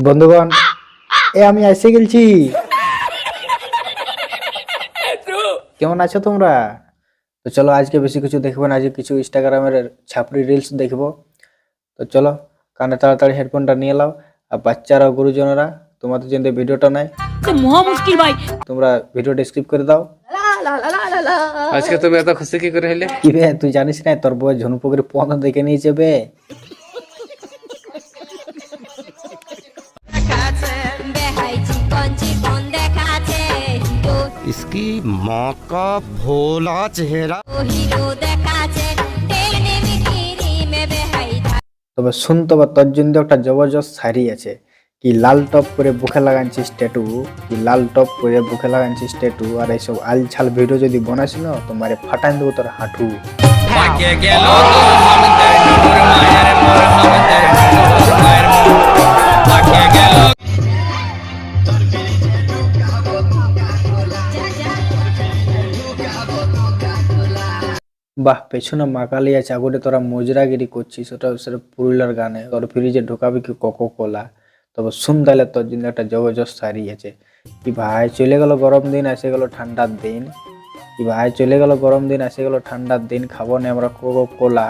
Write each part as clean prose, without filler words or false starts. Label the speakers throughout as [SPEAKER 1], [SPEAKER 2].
[SPEAKER 1] বন্ধুগণ, আমি এসে গেছি। কেমন আছো তোমরা? তো চলো, আজকে বেশি কিছু দেখবো না, আজকে কিছু ইনস্টাগ্রামের ছাপড়ি রিলস দেখবো। তো চলো, কানে তাড়াতাড়ি হেডফোনটা নিয়ে নাও। আর বাচ্চারা, গুরুজনেরা, তোমাদের জন্য ভিডিওটা নাই,
[SPEAKER 2] মহা মুশকিল ভাই।
[SPEAKER 1] তোমরা ভিডিওটা স্কিপ করে দাও।
[SPEAKER 3] আজকে তুমি এত খুশি কি করে হইলে?
[SPEAKER 1] কি রে, তুই জানিস না তোর বউ ঝুনুপুকুরে পন দেখে নিয়ে যাবে?
[SPEAKER 4] इसकी माँ का भोला चेहरा।
[SPEAKER 1] তবে শুনতে বা তোর জন্য একটা জবরদস্ত শাড়ি আছে। কি লাল টপ করে বুকে লাগাচ্ছিস ট্যাটু, কি লাল টপ করে বুকে লাগাচ্ছিস ট্যাটু, আর এইসব আলছাল ভিডিও যদি বানাস না, তোমারে ফাটাই দেবো তোর হাঁটু। বাহ, পেছনে মাকালি আছে, আগুনে তোরা মজরাগিরি করছিস, সেটা পুরুলিয়ার গানে। তোর ফ্রিজে ঢোকাবি কি কোকো কোলা? তবে শুন তাহলে, তোর জন্য একটা জবরদস্ত শাড়ি আছে। কি ভাই, চলে গেল গরম দিন, এসে গেল ঠান্ডার দিন। কি ভাই, চলে গেল গরম দিন, এসে গেল ঠান্ডার দিন, খাবো না আমরা কোকো কোলা।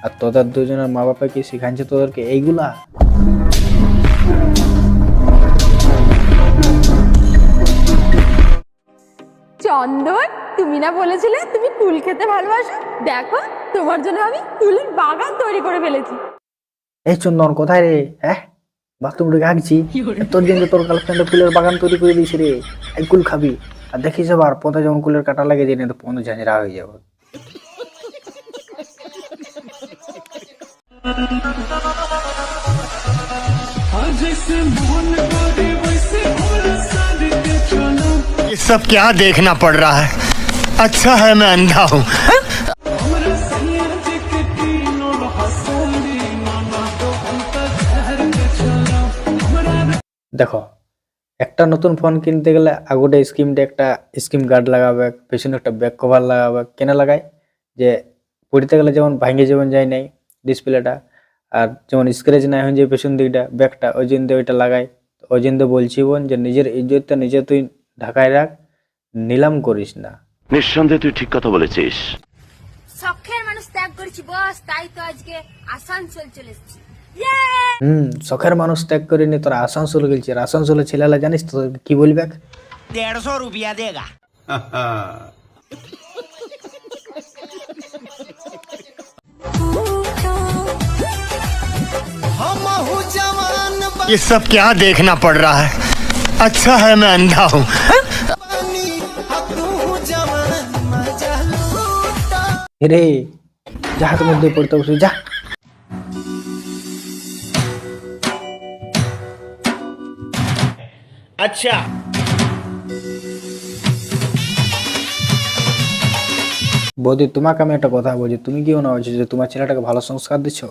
[SPEAKER 1] আর তোদের দুজনের মা বাবা কি শিখাচ্ছে তোদেরকে এইগুলা?
[SPEAKER 2] চন্দন, তুমি না বলেছিলে তুমি কুল খেতে ভালোবাসো? দেখো, তোমার জন্য আমি কুলের বাগান তৈরি করে ফেলেছি।
[SPEAKER 1] এই চন্দন, কোথায় রে? হ্যাঁ, বাথরুম ঢুকে হাঁকছি, তোর জন্য তোর গার্লফ্রেন্ড ফুলের বাগান তৈরি করে দিয়েছি রে। এই কুল খাবি, আর দেখিস আবার পথে যেমন কুলের কাটা লাগে যায় না, তো পথ ঝাঁঝরা হয়ে যাবে।
[SPEAKER 4] ये सब क्या देखना पड़ रहा है? अच्छा है मैं अंधा हूँ।
[SPEAKER 1] দেখো, একটা নতুন ফোন কিনতে গেলে আগোটা স্ক্রিনটা একটা স্ক্রিন গার্ড লাগাবে, পেছনে একটা ব্যাক কভার লাগাবে। কেন লাগায়? যে পড়তে গেলে যেমন ভাঙে যেমন যায় নাই ডিসপ্লেটা, আর যেমন স্ক্র্যাচ না হয়ে যায় পেছন দিকটা ব্যাকটা, ওই জন্য ওইটা লাগায়। ওই জন্য বলছি বোন, যে নিজের ইজ্জতটা নিজে তুই ঢাকায় রাখ, নিলাম করিস না।
[SPEAKER 5] নিঃসন্দেহে তুই ঠিক কথা বলেছিস।
[SPEAKER 6] শখের মানুষ ত্যাগ করেছি বস, তাই তো আজকে আসানসোল চলে এসেছি।
[SPEAKER 1] শখের মানুষ ত্যাগ করে নিয়ে তোরা আসানসোল গেছিস। আর আসানসোলের ছেলেরা জানিস তো কি বলবে?
[SPEAKER 4] 150 रुपया देगा। ये सब क्या देखना पड़ रहा है? अच्छा है मैं अंधा हूँ।
[SPEAKER 1] রে, যা হাতের মধ্যে পড়তে বসে যা।
[SPEAKER 4] अच्छा
[SPEAKER 1] বৌদি, তোমাকে আমি একটা কথা বলছি, তুমি কি মনে হচ্ছে যে তোমার ছেলেটাকে ভালো সংস্কার দিচ্ছ?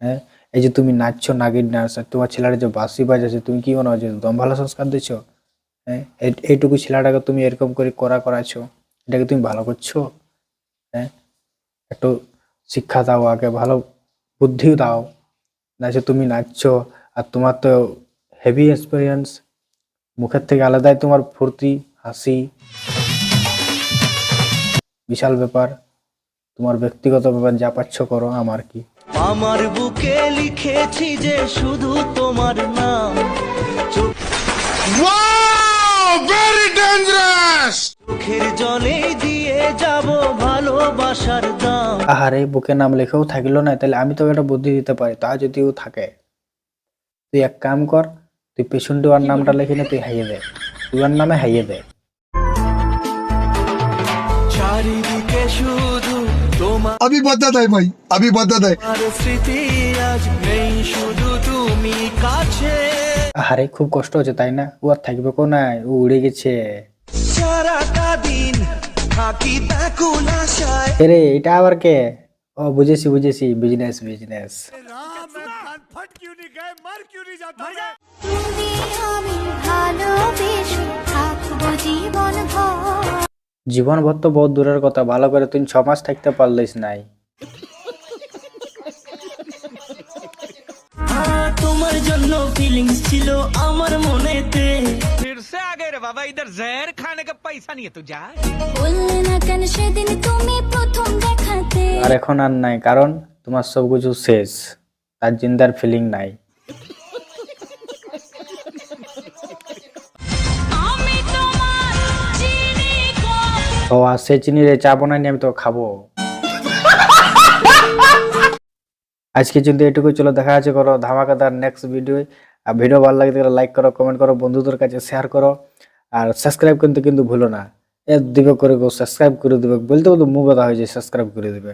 [SPEAKER 1] হ্যাঁ, এই যে তুমি নাচছো নাগিন ডান্স, আর তোমার ছেলেটা যে বাঁশি বাজাচ্ছে, তুমি কি মনে হচ্ছে তুমি ভালো সংস্কার দিচ্ছ? হ্যাঁ, এইটুকু ছেলেটাকে তুমি এরকম করে করাচ্ছো, এটাকে তুমি ভালো করছো? হ্যাঁ, একটু শিক্ষা দাও, আগে ভালো বুদ্ধিও দাও। না যে তুমি নাচছো, আর তোমার তো হেভি এক্সপিরিয়েন্স, মুখের থেকে আলাদাই তোমার ফুর্তি হাসি, বিশাল ব্যাপার। তোমার ব্যক্তিগত ব্যাপার, যা পাচ্ছ করো, আমার কি।
[SPEAKER 7] আমার বুকে লিখেছি যে শুধু তোমার নাম,
[SPEAKER 4] वेरी डेंजरस।
[SPEAKER 7] চোখের জলে দিয়ে যাব ভালোবাসার দাম।
[SPEAKER 1] আহারে, বুকে নাম লেখেও থাকলো না, তাহলে আমি তোকে একটা বুদ্ধি দিতে পারি। তা যদিও থাকে, তুই এক কাম কর, তুই পেছন ওর নামটা লিখে নে, তুই হাইয়ে দে, তুই ওর নামে হাইয়ে দে।
[SPEAKER 7] চারিদিকে শুধু তোমার
[SPEAKER 8] अभी बदत है भाई, अभी बदत है।
[SPEAKER 7] স্মৃতি, আজ নেই শুধু তুমি কাছে।
[SPEAKER 1] আহারে, খুব কষ্ট হচ্ছে তাই না? ও আর থাকবে কোনায়, ও উড়ে গেছে।
[SPEAKER 7] সারাটা দিন থাকি ব্যাকুল আশায়।
[SPEAKER 1] রে, এটা আবার কে? ও, বুঝেছি, বিজনেস।
[SPEAKER 6] তুমি আমি ভালোবেসে থাকবো জীবন ভর।
[SPEAKER 1] জীবনভর তো বহুত দূরের কথা, ভালো করে তুই 6 মাস থাকতে পারলিস নাই।
[SPEAKER 7] তোমার জন্য ফিলিংস ছিল আমার মনেতে।
[SPEAKER 6] বললে না কেন সেদিন তুমি প্রথম দেখাতে
[SPEAKER 1] আর এখন আর নাই, কারণ তোমার সবকিছু শেষ, তার জিন্দার ফিলিং নাই।
[SPEAKER 6] আমি তোমার চিনি কম
[SPEAKER 1] ও আর সে চিনি রে, চা বানাইনি আমি তো খাবো। আজকে কিন্তু এটুকু, চলো দেখা আছে করো ধামাকাদার নেক্সট ভিডিও। আর ভিডিও ভালো লাগলে লাইক করো, কমেন্ট করো, বন্ধুদের কাছে শেয়ার করো, আর সাবস্ক্রাইব করতে কিন্তু ভুলো না। দিবে করে গো, সাবস্ক্রাইব করে দেবে, বলতে বলতে মুখ কথা হয়েছে, সাবস্ক্রাইব করে দেবে।